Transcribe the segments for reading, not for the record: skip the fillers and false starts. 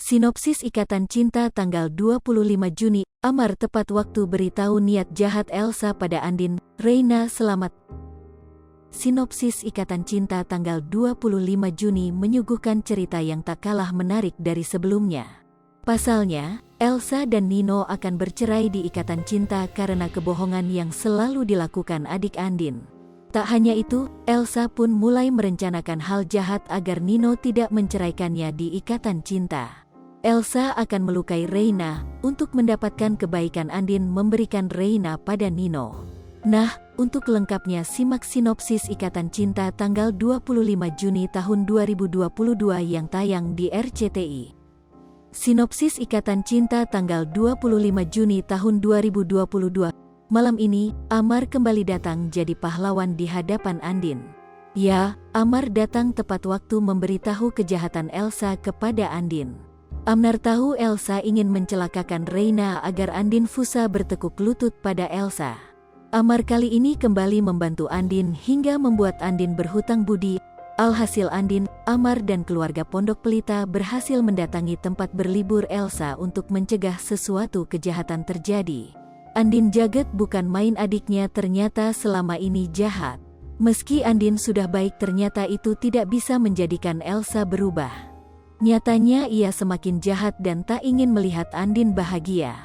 Sinopsis Ikatan Cinta tanggal 25 Juni, Amar tepat waktu beritahu niat jahat Elsa pada Andin, Reina selamat. Sinopsis Ikatan Cinta tanggal 25 Juni menyuguhkan cerita yang tak kalah menarik dari sebelumnya. Pasalnya, Elsa dan Nino akan bercerai di Ikatan Cinta karena kebohongan yang selalu dilakukan adik Andin. Tak hanya itu, Elsa pun mulai merencanakan hal jahat agar Nino tidak menceraikannya di Ikatan Cinta. Elsa akan melukai Reina untuk mendapatkan kebaikan Andin memberikan Reina pada Nino. Nah, untuk lengkapnya simak sinopsis Ikatan Cinta tanggal 25 Juni tahun 2022 yang tayang di RCTI. Sinopsis Ikatan Cinta tanggal 25 Juni tahun 2022. Malam ini, Amar kembali datang jadi pahlawan di hadapan Andin. Ya, Amar datang tepat waktu memberitahu kejahatan Elsa kepada Andin. Amar tahu Elsa ingin mencelakakan Reina agar Andin Fusa bertekuk lutut pada Elsa. Amar kali ini kembali membantu Andin hingga membuat Andin berhutang budi. Alhasil Andin, Amar dan keluarga Pondok Pelita berhasil mendatangi tempat berlibur Elsa untuk mencegah sesuatu kejahatan terjadi. Andin Jagat bukan main, adiknya ternyata selama ini jahat. Meski Andin sudah baik, ternyata itu tidak bisa menjadikan Elsa berubah. Nyatanya ia semakin jahat dan tak ingin melihat Andin bahagia.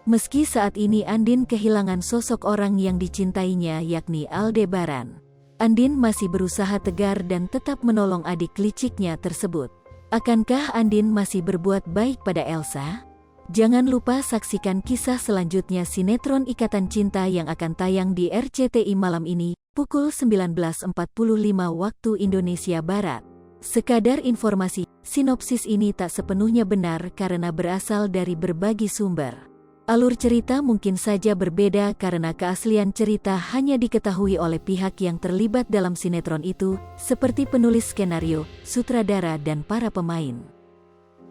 Meski saat ini Andin kehilangan sosok orang yang dicintainya yakni Aldebaran, Andin masih berusaha tegar dan tetap menolong adik liciknya tersebut. Akankah Andin masih berbuat baik pada Elsa? Jangan lupa saksikan kisah selanjutnya sinetron Ikatan Cinta yang akan tayang di RCTI malam ini, pukul 19.45 waktu Indonesia Barat. Sekadar informasi, sinopsis ini tak sepenuhnya benar karena berasal dari berbagai sumber. Alur cerita mungkin saja berbeda karena keaslian cerita hanya diketahui oleh pihak yang terlibat dalam sinetron itu, seperti penulis skenario, sutradara dan para pemain.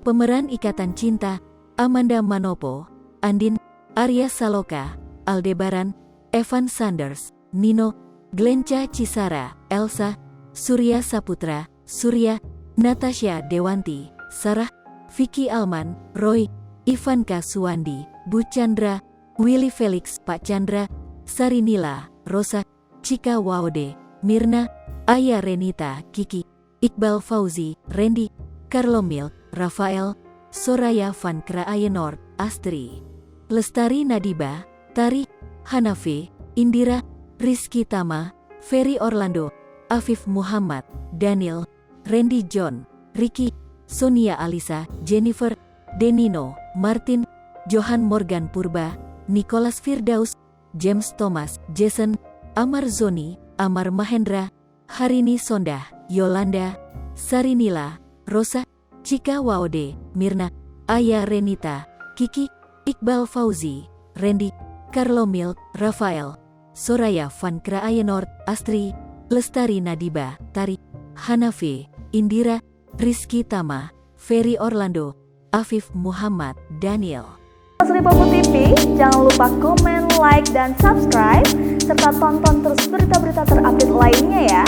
Pemeran Ikatan Cinta: Amanda Manopo, Andin, Arya Saloka, Aldebaran, Evan Sanders, Nino, Glenca Cisara, Elsa, Surya Saputra, Surya, Natasha Dewanti, Sarah, Vicky Alman, Roy, Ivanka Suwandi, Bu Chandra, Willy Felix, Pak Chandra, Sarinila, Rosa, Cika Waude, Mirna, Aya Renita, Kiki, Iqbal Fauzi, Randy, Carlomil, Rafael, Soraya Van Kraayenord, Astri, Lestari Nadiba, Tari, Hanafi, Indira, Rizky Tama, Ferry Orlando, Afif Muhammad, Daniel, Randy John, Ricky, Sonia Alisa, Jennifer, Denino, Martin, Johan Morgan Purba, Nicholas Firdaus, James Thomas, Jason, Amar Zoni, Amar Mahendra, Harini Sondah, Yolanda, Sarinila, Rosa, Cika Waude, Mirna, Aya Renita, Kiki, Iqbal Fauzi, Randy, Carlomil, Rafael, Soraya Van Kraayenord, Astri, Lestari Nadiba, Tari, Hanafi, Indira, Rizky Tama, Ferry Orlando, Afif Muhammad, Daniel. Asri Popo TV, jangan lupa komen, like, dan subscribe, serta tonton terus berita-berita terupdate lainnya ya.